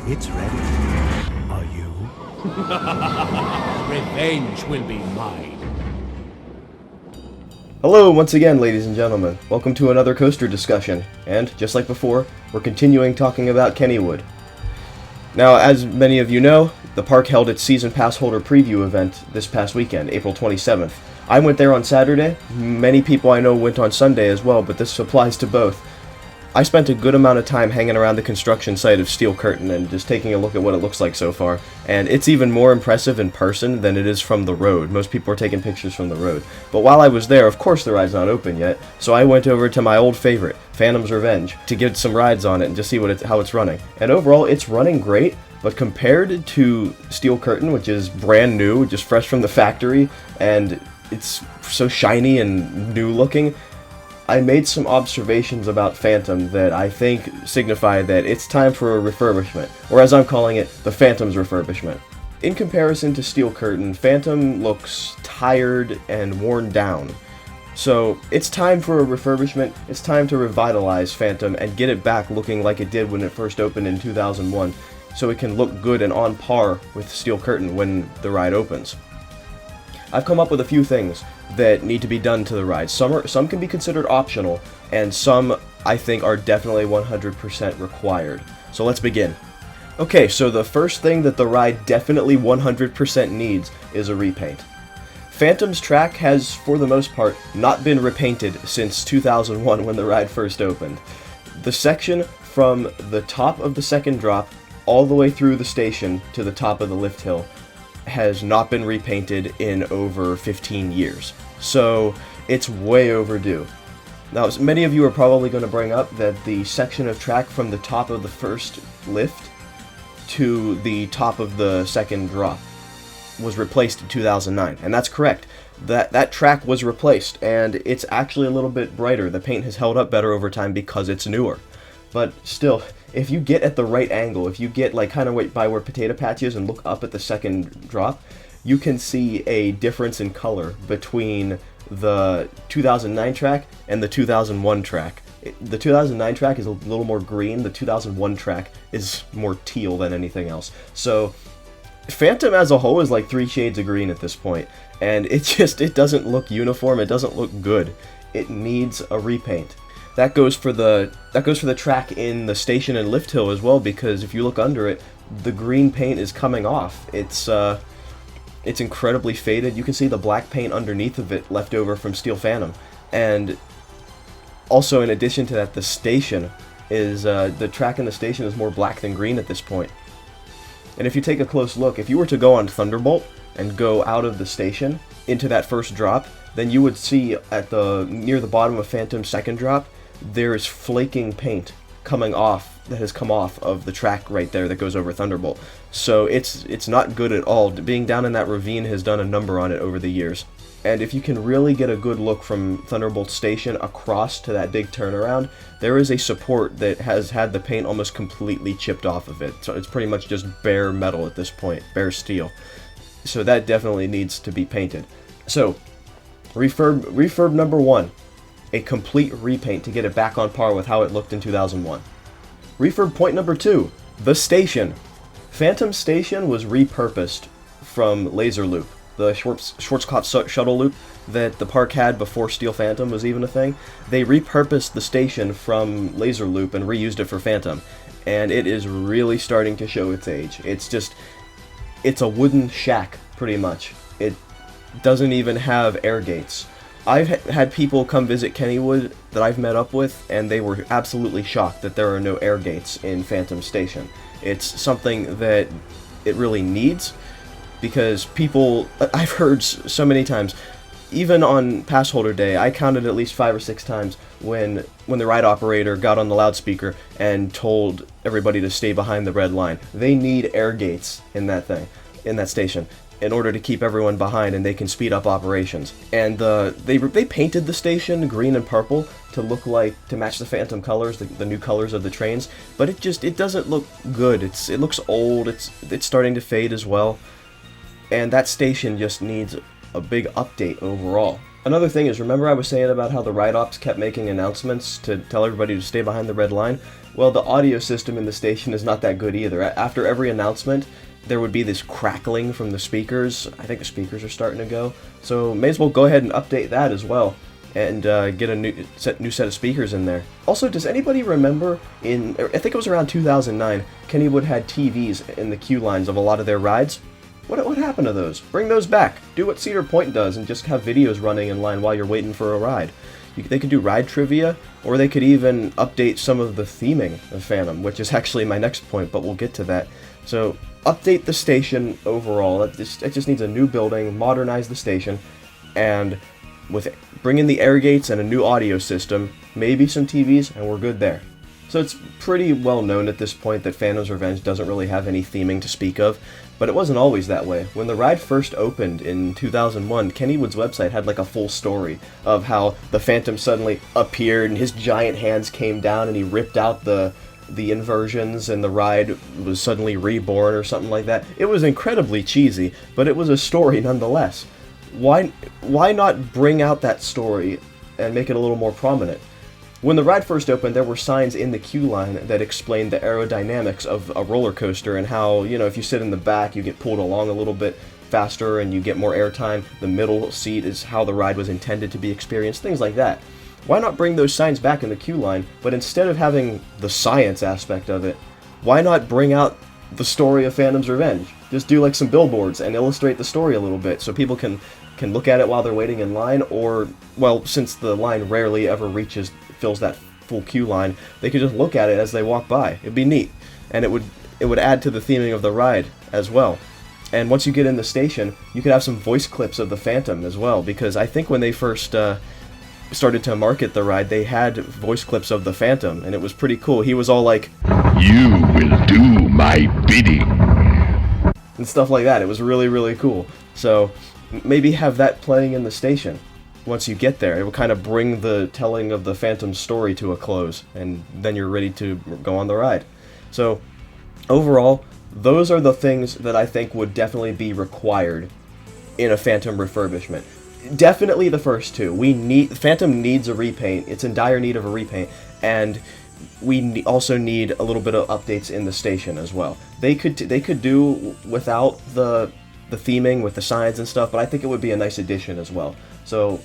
It's ready. Are you? Revenge will be mine. Hello once again, ladies and gentlemen. Welcome to another coaster discussion, and just like before, we're continuing talking about Kennywood. Now, as many of you know, the park held its season pass holder preview event this past weekend, April 27th. I went there on Saturday. Many people I know went on Sunday as well, but this applies to both. I spent a good amount of time hanging around the construction site of Steel Curtain and just taking a look at what it looks like so far. And it's even more impressive in person than it is from the road. Most people are taking pictures from the road. But while I was there, of course the ride's not open yet, so I went over to my old favorite, Phantom's Revenge, to get some rides on it and just see how it's running. And overall, it's running great, but compared to Steel Curtain, which is brand new, just fresh from the factory, and it's so shiny and new looking, I made some observations about Phantom that I think signify that it's time for a refurbishment, or as I'm calling it, the Phantom's refurbishment. In comparison to Steel Curtain, Phantom looks tired and worn down. So it's time for a refurbishment, it's time to revitalize Phantom and get it back looking like it did when it first opened in 2001, so it can look good and on par with Steel Curtain when the ride opens. I've come up with a few things that need to be done to the ride. Some can be considered optional, and some I think are definitely 100% required. So let's begin. Okay, so the first thing that the ride definitely 100% needs is a repaint. Phantom's track has, for the most part, not been repainted since 2001 when the ride first opened. The section from the top of the second drop all the way through the station to the top of the lift hill has not been repainted in over 15 years. So it's way overdue. Now, many of you are probably going to bring up that the section of track from the top of the first lift to the top of the second drop was replaced in 2009, and that's correct. That track was replaced, and it's actually a little bit brighter. The paint has held up better over time because it's newer. But still, if you get at the right angle, if you get like kind of by where Potato Patch is and look up at the second drop, you can see a difference in color between the 2009 track and the 2001 track. The 2009 track is a little more green, the 2001 track is more teal than anything else. So Phantom as a whole is like 3 shades of green at this point, and it doesn't look uniform, it doesn't look good. It needs a repaint. That goes for the track in the station and lift hill as well, because if you look under it, the green paint is coming off. It's incredibly faded. You can see the black paint underneath of it left over from Steel Phantom. And also, in addition to that, the station is the track in the station is more black than green at this point. And if you take a close look, if you were to go on Thunderbolt and go out of the station into that first drop, then you would see near the bottom of Phantom's second drop, there's flaking paint coming off that has come off of the track right there that goes over Thunderbolt. So it's not good at all. Being down in that ravine has done a number on it over the years. And if you can really get a good look from Thunderbolt Station across to that big turnaround, there is a support that has had the paint almost completely chipped off of it. So it's pretty much just bare metal at this point, bare steel. So that definitely needs to be painted. So refurb number 1. A complete repaint to get it back on par with how it looked in 2001. Refurb point number 2, the station. Phantom Station was repurposed from Laser Loop, the Schwarzkopf shuttle loop that the park had before Steel Phantom was even a thing. They repurposed the station from Laser Loop and reused it for Phantom, and it is really starting to show its age. It's a wooden shack, pretty much. It doesn't even have air gates. I've had people come visit Kennywood that I've met up with, and they were absolutely shocked that there are no air gates in Phantom Station. It's something that it really needs, because I've heard so many times, even on pass holder day, I counted at least 5 or 6 times when the ride operator got on the loudspeaker and told everybody to stay behind the red line. They need air gates in that station, in order to keep everyone behind and they can speed up operations. And they painted the station green and purple to match the Phantom colors, the new colors of the trains, but it doesn't look good. It looks old, it's starting to fade as well, and that station just needs a big update overall. Another thing is, remember I was saying about how the ride ops kept making announcements to tell everybody to stay behind the red line? Well, the audio system in the station is not that good either. After every announcement, there would be this crackling from the speakers. I think the speakers are starting to go. So may as well go ahead and update that as well, and get a new set of speakers in there. Also, does anybody remember I think it was around 2009, Kennywood had TVs in the queue lines of a lot of their rides? What happened to those? Bring those back. Do what Cedar Point does and just have videos running in line while you're waiting for a ride. They could do ride trivia, or they could even update some of the theming of Phantom, which is actually my next point, but we'll get to that. So, update the station overall. It just needs a new building, modernize the station, and bring in the air gates and a new audio system, maybe some TVs, and we're good there. So it's pretty well known at this point that Phantom's Revenge doesn't really have any theming to speak of, but it wasn't always that way. When the ride first opened in 2001, Kennywood's website had like a full story of how the Phantom suddenly appeared and his giant hands came down and he ripped out the inversions and the ride was suddenly reborn or something like that. It was incredibly cheesy, but it was a story nonetheless. Why not bring out that story and make it a little more prominent? When the ride first opened, there were signs in the queue line that explained the aerodynamics of a roller coaster and how, if you sit in the back, you get pulled along a little bit faster and you get more airtime. The middle seat is how the ride was intended to be experienced, things like that. Why not bring those signs back in the queue line, but instead of having the science aspect of it, why not bring out the story of Phantom's Revenge? Just do like some billboards and illustrate the story a little bit so people can look at it while they're waiting in line, or, well, since the line rarely ever fills that full queue line, they could just look at it as they walk by. It'd be neat, and it would add to the theming of the ride as well. And once you get in the station, you could have some voice clips of the Phantom as well, because I think when they first started to market the ride, they had voice clips of the Phantom, and it was pretty cool. He was all like, You will do my bidding. and stuff like that. It was really, really cool. So maybe have that playing in the station once you get there. It will kind of bring the telling of the Phantom story to a close, and then you're ready to go on the ride. So overall, those are the things that I think would definitely be required in a Phantom refurbishment. Definitely the first two. Phantom needs a repaint. It's in dire need of a repaint, and we also need a little bit of updates in the station as well. They could do without the theming with the signs and stuff, but I think it would be a nice addition as well. So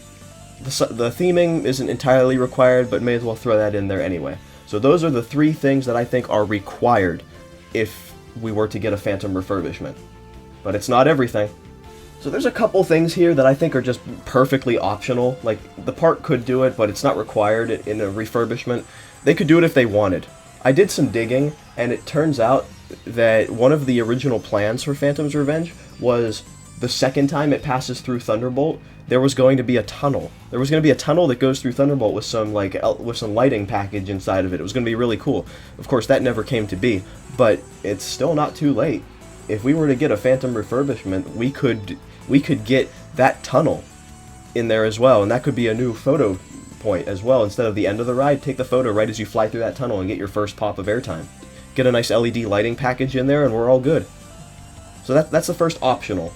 the theming isn't entirely required, but may as well throw that in there anyway. So those are the three things that I think are required if we were to get a Phantom refurbishment. But it's not everything. So there's a couple things here that I think are just perfectly optional. Like, the park could do it, but it's not required in a refurbishment. They could do it if they wanted. I did some digging, and it turns out that one of the original plans for Phantom's Revenge was the second time it passes through Thunderbolt, there was going to be a tunnel. There was going to be a tunnel that goes through Thunderbolt with some lighting package inside of it. It was going to be really cool. Of course, that never came to be, but it's still not too late. If we were to get a Phantom refurbishment, we could get that tunnel in there as well, and that could be a new photo point as well. Instead of the end of the ride, take the photo right as you fly through that tunnel and get your first pop of airtime. Get a nice LED lighting package in there, and we're all good. So that's the first optional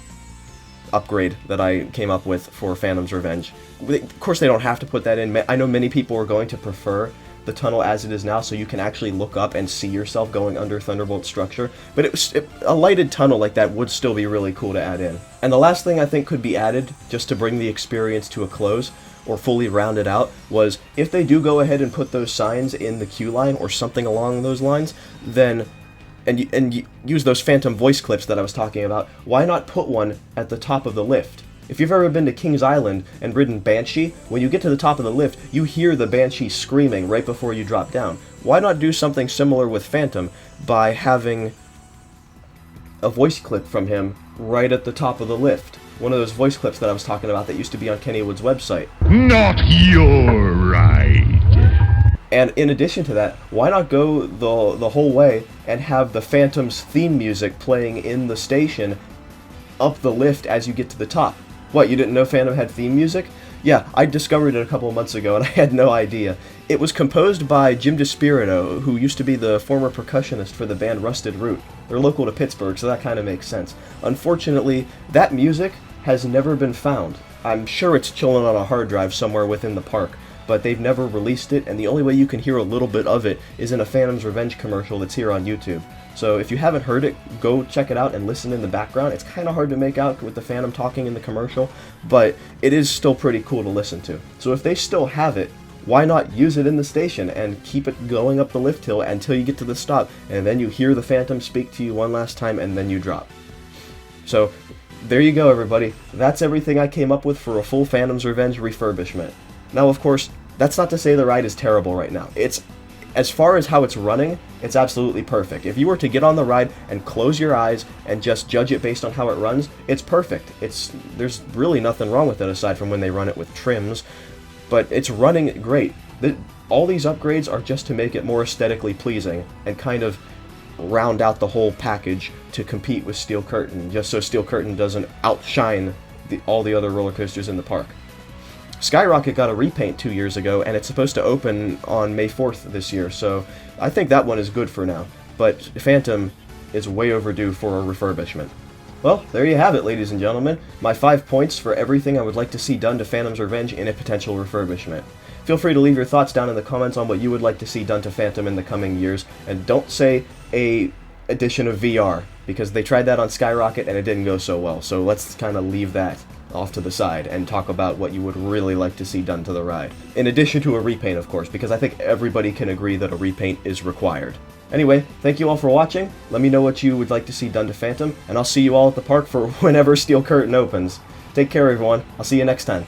upgrade that I came up with for Phantom's Revenge. Of course, they don't have to put that in. I know many people are going to prefer the tunnel as it is now, so you can actually look up and see yourself going under Thunderbolt's structure. But a lighted tunnel like that would still be really cool to add in. And the last thing I think could be added, just to bring the experience to a close, or fully round it out, was if they do go ahead and put those signs in the queue line, or something along those lines, then and use those Phantom voice clips that I was talking about, why not put one at the top of the lift? If you've ever been to Kings Island and ridden Banshee, when you get to the top of the lift, you hear the Banshee screaming right before you drop down. Why not do something similar with Phantom by having a voice clip from him right at the top of the lift? One of those voice clips that I was talking about that used to be on Kennywood's website. Not your ride. And in addition to that, why not go the whole way and have the Phantom's theme music playing in the station up the lift as you get to the top? What, you didn't know Phantom had theme music? Yeah, I discovered it a couple of months ago and I had no idea. It was composed by Jim DeSpirito, who used to be the former percussionist for the band Rusted Root. They're local to Pittsburgh, so that kind of makes sense. Unfortunately, that music has never been found. I'm sure it's chilling on a hard drive somewhere within the park, but they've never released it, and the only way you can hear a little bit of it is in a Phantom's Revenge commercial that's here on YouTube. So if you haven't heard it, go check it out and listen in the background. It's kind of hard to make out with the Phantom talking in the commercial, but it is still pretty cool to listen to. So if they still have it, why not use it in the station and keep it going up the lift hill until you get to the stop, and then you hear the Phantom speak to you one last time, and then you drop. So there you go, everybody. That's everything I came up with for a full Phantom's Revenge refurbishment. Now, of course, that's not to say the ride is terrible right now. As far as how it's running, it's absolutely perfect. If you were to get on the ride and close your eyes and just judge it based on how it runs, it's perfect. There's really nothing wrong with it aside from when they run it with trims, but it's running great. All these upgrades are just to make it more aesthetically pleasing and kind of round out the whole package to compete with Steel Curtain, just so Steel Curtain doesn't outshine all the other roller coasters in the park. Skyrocket got a repaint 2 years ago, and it's supposed to open on May 4th this year, so I think that one is good for now. But Phantom is way overdue for a refurbishment. Well, there you have it, ladies and gentlemen. My 5 points for everything I would like to see done to Phantom's Revenge in a potential refurbishment. Feel free to leave your thoughts down in the comments on what you would like to see done to Phantom in the coming years, and don't say a edition of VR, because they tried that on Skyrocket and it didn't go so well, so let's kind of leave that off to the side and talk about what you would really like to see done to the ride. In addition to a repaint, of course, because I think everybody can agree that a repaint is required. Anyway, thank you all for watching. Let me know what you would like to see done to Phantom, and I'll see you all at the park for whenever Steel Curtain opens. Take care, everyone. I'll see you next time.